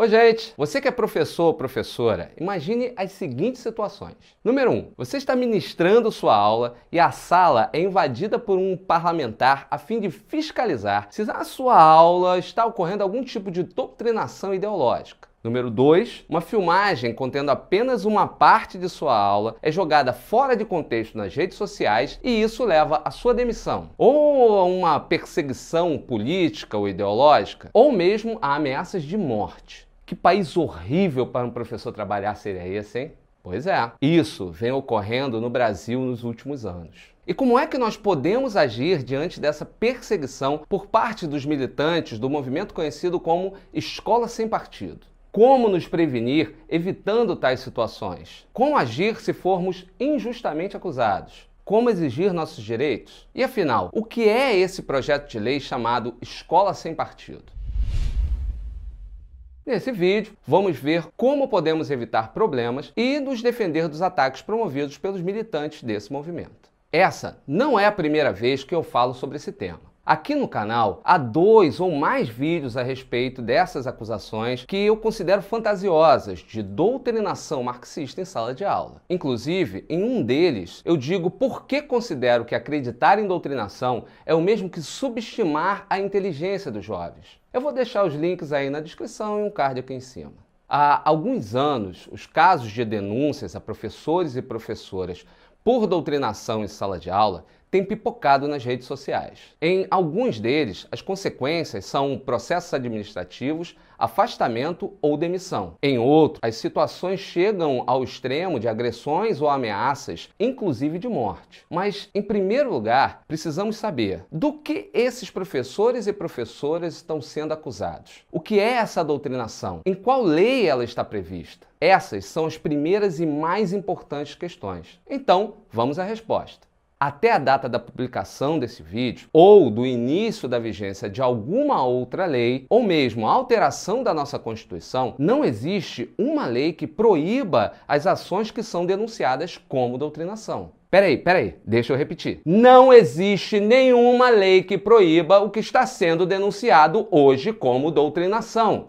Ô gente, você que é professor ou professora, imagine as seguintes situações. Número 1. Você está ministrando sua aula e a sala é invadida por um parlamentar a fim de fiscalizar se na sua aula está ocorrendo algum tipo de doutrinação ideológica. Número 2, uma filmagem contendo apenas uma parte de sua aula é jogada fora de contexto nas redes sociais e isso leva à sua demissão, ou a uma perseguição política ou ideológica, ou mesmo a ameaças de morte. Que país horrível para um professor trabalhar seria esse, hein? Pois é, isso vem ocorrendo no Brasil nos últimos anos. E como é que nós podemos agir diante dessa perseguição por parte dos militantes do movimento conhecido como Escola Sem Partido? Como nos prevenir evitando tais situações? Como agir se formos injustamente acusados? Como exigir nossos direitos? E afinal, o que é esse projeto de lei chamado Escola Sem Partido? Nesse vídeo, vamos ver como podemos evitar problemas e nos defender dos ataques promovidos pelos militantes desse movimento. Essa não é a primeira vez que eu falo sobre esse tema. Aqui no canal há 2 ou mais vídeos a respeito dessas acusações que eu considero fantasiosas de doutrinação marxista em sala de aula. Inclusive, em um deles, eu digo por que considero que acreditar em doutrinação é o mesmo que subestimar a inteligência dos jovens. Eu vou deixar os links aí na descrição e um card aqui em cima. Há alguns anos, os casos de denúncias a professores e professoras por doutrinação em sala de aula têm pipocado nas redes sociais. Em alguns deles, as consequências são processos administrativos, afastamento ou demissão. Em outros, as situações chegam ao extremo de agressões ou ameaças, inclusive de morte. Mas, em primeiro lugar, precisamos saber do que esses professores e professoras estão sendo acusados. O que é essa doutrinação? Em qual lei ela está prevista? Essas são as primeiras e mais importantes questões. Então, vamos à resposta. Até a data da publicação desse vídeo, ou do início da vigência de alguma outra lei, ou mesmo a alteração da nossa Constituição, não existe uma lei que proíba as ações que são denunciadas como doutrinação. Peraí, deixa eu repetir. Não existe nenhuma lei que proíba o que está sendo denunciado hoje como doutrinação.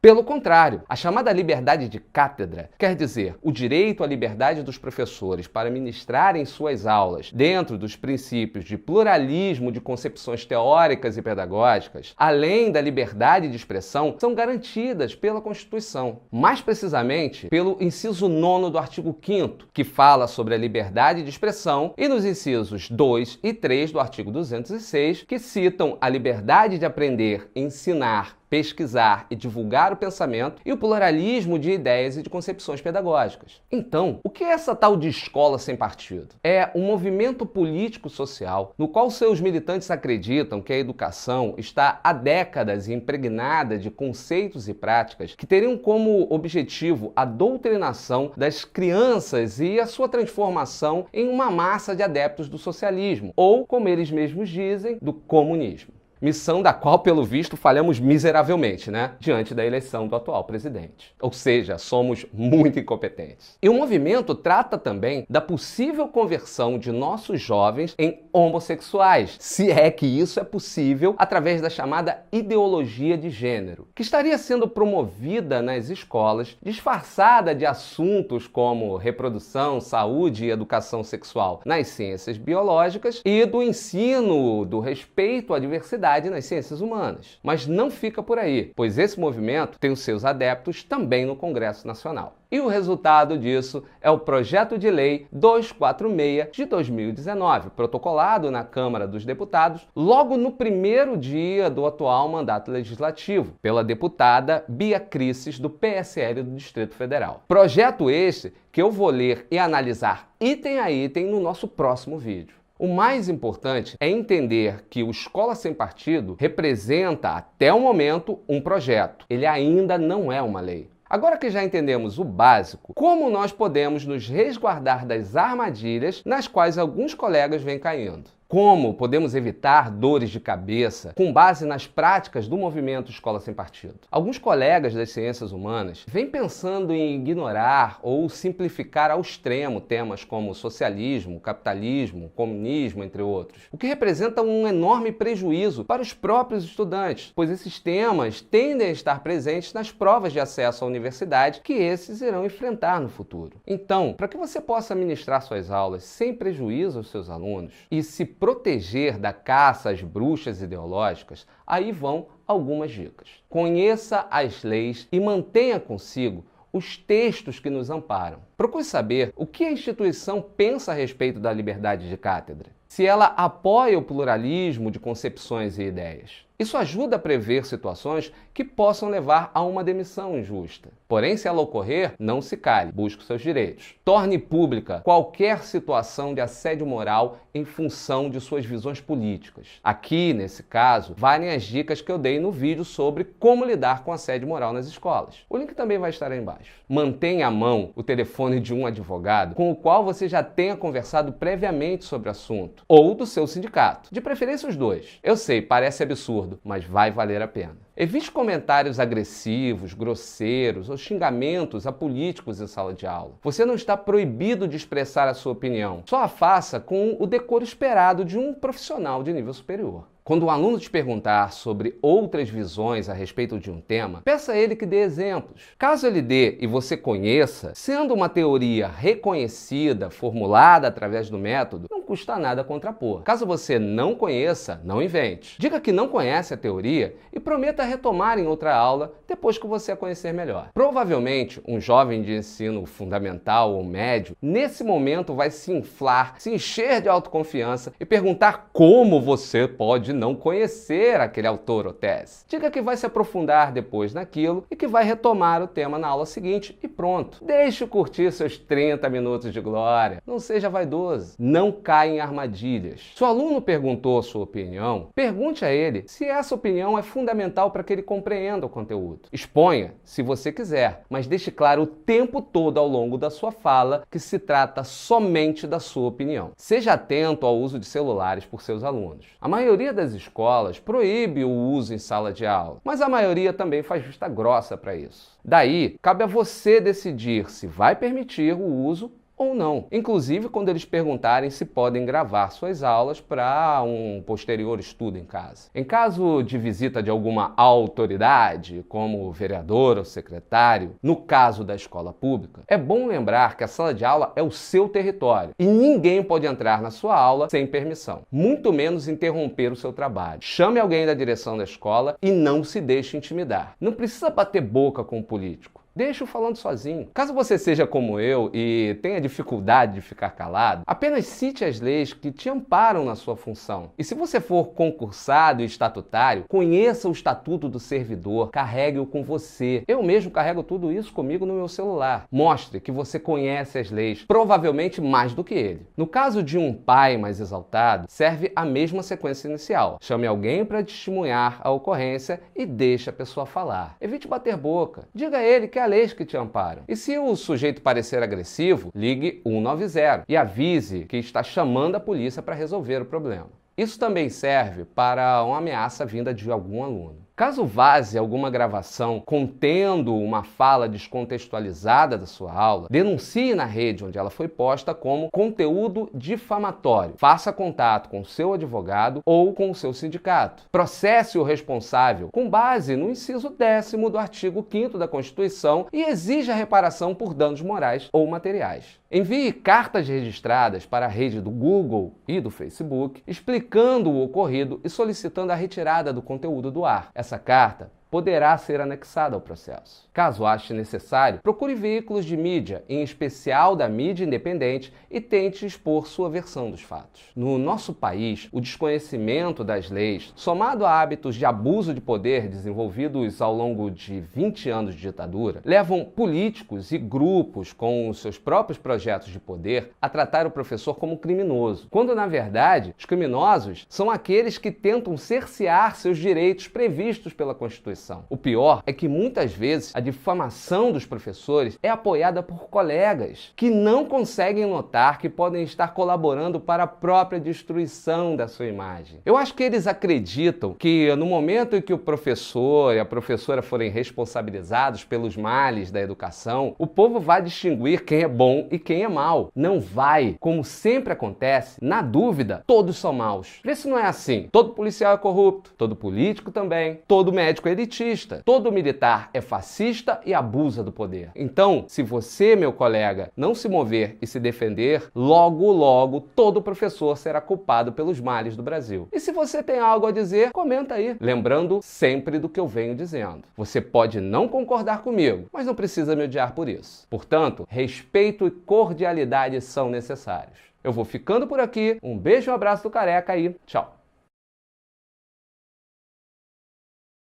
Pelo contrário, a chamada liberdade de cátedra, quer dizer, o direito à liberdade dos professores para ministrarem suas aulas dentro dos princípios de pluralismo de concepções teóricas e pedagógicas, além da liberdade de expressão, são garantidas pela Constituição. Mais precisamente, pelo inciso 9º do artigo 5º, que fala sobre a liberdade de expressão, e nos incisos 2 e 3 do artigo 206, que citam a liberdade de aprender, ensinar, pesquisar e divulgar o pensamento e o pluralismo de ideias e de concepções pedagógicas. Então, o que é essa tal de escola sem partido? É um movimento político-social no qual seus militantes acreditam que a educação está há décadas impregnada de conceitos e práticas que teriam como objetivo a doutrinação das crianças e a sua transformação em uma massa de adeptos do socialismo, ou, como eles mesmos dizem, do comunismo. Missão da qual, pelo visto, falhamos miseravelmente, né? Diante da eleição do atual presidente. Ou seja, somos muito incompetentes. E o movimento trata também da possível conversão de nossos jovens em homossexuais, se é que isso é possível através da chamada ideologia de gênero, que estaria sendo promovida nas escolas, disfarçada de assuntos como reprodução, saúde e educação sexual nas ciências biológicas e do ensino do respeito à diversidade nas ciências humanas. Mas não fica por aí, pois esse movimento tem os seus adeptos também no Congresso Nacional. E o resultado disso é o Projeto de Lei 246 de 2019, protocolado na Câmara dos Deputados logo no primeiro dia do atual mandato legislativo, pela deputada Bia Crisses, do PSL do Distrito Federal. Projeto este que eu vou ler e analisar item a item no nosso próximo vídeo. O mais importante é entender que o Escola Sem Partido representa, até o momento, um projeto. Ele ainda não é uma lei. Agora que já entendemos o básico, como nós podemos nos resguardar das armadilhas nas quais alguns colegas vêm caindo? como podemos evitar dores de cabeça com base nas práticas do movimento Escola Sem Partido. Alguns colegas das ciências humanas vêm pensando em ignorar ou simplificar ao extremo temas como socialismo, capitalismo, comunismo, entre outros, o que representa um enorme prejuízo para os próprios estudantes, pois esses temas tendem a estar presentes nas provas de acesso à universidade que esses irão enfrentar no futuro. Então, para que você possa ministrar suas aulas sem prejuízo aos seus alunos e se proteger da caça às bruxas ideológicas, aí vão algumas dicas. Conheça as leis e mantenha consigo os textos que nos amparam. Procure saber o que a instituição pensa a respeito da liberdade de cátedra, se ela apoia o pluralismo de concepções e ideias. Isso ajuda a prever situações que possam levar a uma demissão injusta. Porém, se ela ocorrer, não se cale, busque seus direitos. Torne pública qualquer situação de assédio moral em função de suas visões políticas. Aqui, nesse caso, valem as dicas que eu dei no vídeo sobre como lidar com assédio moral nas escolas. O link também vai estar aí embaixo. Mantenha à mão o telefone de um advogado com o qual você já tenha conversado previamente sobre o assunto, ou do seu sindicato. De preferência os dois. Eu sei, parece absurdo, mas vai valer a pena. Evite comentários agressivos, grosseiros ou xingamentos a políticos em sala de aula. Você não está proibido de expressar a sua opinião, só a faça com o decoro esperado de um profissional de nível superior. Quando um aluno te perguntar sobre outras visões a respeito de um tema, peça a ele que dê exemplos. Caso ele dê e você conheça, sendo uma teoria reconhecida, formulada através do método, não custa nada contrapor. Caso você não conheça, não invente. Diga que não conhece a teoria e prometa retomar em outra aula depois que você a conhecer melhor. Provavelmente, um jovem de ensino fundamental ou médio, nesse momento vai se inflar, se encher de autoconfiança e perguntar como você pode não conhecer aquele autor ou tese. Diga que vai se aprofundar depois naquilo e que vai retomar o tema na aula seguinte e pronto. Deixe curtir seus 30 minutos de glória. Não seja vaidoso. Não caia em armadilhas. Se o aluno perguntou a sua opinião, pergunte a ele se essa opinião é fundamental para que ele compreenda o conteúdo. Exponha, se você quiser, mas deixe claro o tempo todo ao longo da sua fala que se trata somente da sua opinião. Seja atento ao uso de celulares por seus alunos. A maioria das escolas proíbe o uso em sala de aula, mas a maioria também faz vista grossa para isso. Daí, cabe a você decidir se vai permitir o uso ou não. Inclusive quando eles perguntarem se podem gravar suas aulas para um posterior estudo em casa. Em caso de visita de alguma autoridade, como vereador ou secretário, no caso da escola pública, é bom lembrar que a sala de aula é o seu território e ninguém pode entrar na sua aula sem permissão, muito menos interromper o seu trabalho. Chame alguém da direção da escola e não se deixe intimidar. Não precisa bater boca com o político. Deixe-o falando sozinho. Caso você seja como eu e tenha dificuldade de ficar calado, apenas cite as leis que te amparam na sua função. E se você for concursado e estatutário, conheça o Estatuto do Servidor, carregue-o com você. Eu mesmo carrego tudo isso comigo no meu celular. Mostre que você conhece as leis, provavelmente mais do que ele. No caso de um pai mais exaltado, serve a mesma sequência inicial. Chame alguém para testemunhar a ocorrência e deixe a pessoa falar. Evite bater boca. Diga a ele que há leis que te amparam. E se o sujeito parecer agressivo, ligue 190 e avise que está chamando a polícia para resolver o problema. Isso também serve para uma ameaça vinda de algum aluno. Caso vaze alguma gravação contendo uma fala descontextualizada da sua aula, denuncie na rede onde ela foi posta como conteúdo difamatório. Faça contato com o seu advogado ou com o seu sindicato. Processe o responsável com base no inciso 10º do artigo 5º da Constituição e exija reparação por danos morais ou materiais. Envie cartas registradas para a rede do Google e do Facebook explicando o ocorrido e solicitando a retirada do conteúdo do ar. Essa carta poderá ser anexada ao processo. Caso ache necessário, procure veículos de mídia, em especial da mídia independente, e tente expor sua versão dos fatos. No nosso país, o desconhecimento das leis, somado a hábitos de abuso de poder desenvolvidos ao longo de 20 anos de ditadura, levam políticos e grupos com os seus próprios projetos de poder a tratar o professor como criminoso, quando, na verdade, os criminosos são aqueles que tentam cercear seus direitos previstos pela Constituição. O pior é que muitas vezes a difamação dos professores é apoiada por colegas que não conseguem notar que podem estar colaborando para a própria destruição da sua imagem. Eu acho que eles acreditam que no momento em que o professor e a professora forem responsabilizados pelos males da educação, o povo vai distinguir quem é bom e quem é mau. Não vai. Como sempre acontece, na dúvida, todos são maus. Vê se não é assim. Todo policial é corrupto, todo político também, todo médico é elitista, todo militar é fascista e abusa do poder. Então, se você, meu colega, não se mover e se defender, logo, logo, todo professor será culpado pelos males do Brasil. E se você tem algo a dizer, comenta aí. Lembrando sempre do que eu venho dizendo. Você pode não concordar comigo, mas não precisa me odiar por isso. Portanto, respeito e cordialidade são necessários. Eu vou ficando por aqui. Um beijo e um abraço do Careca e tchau!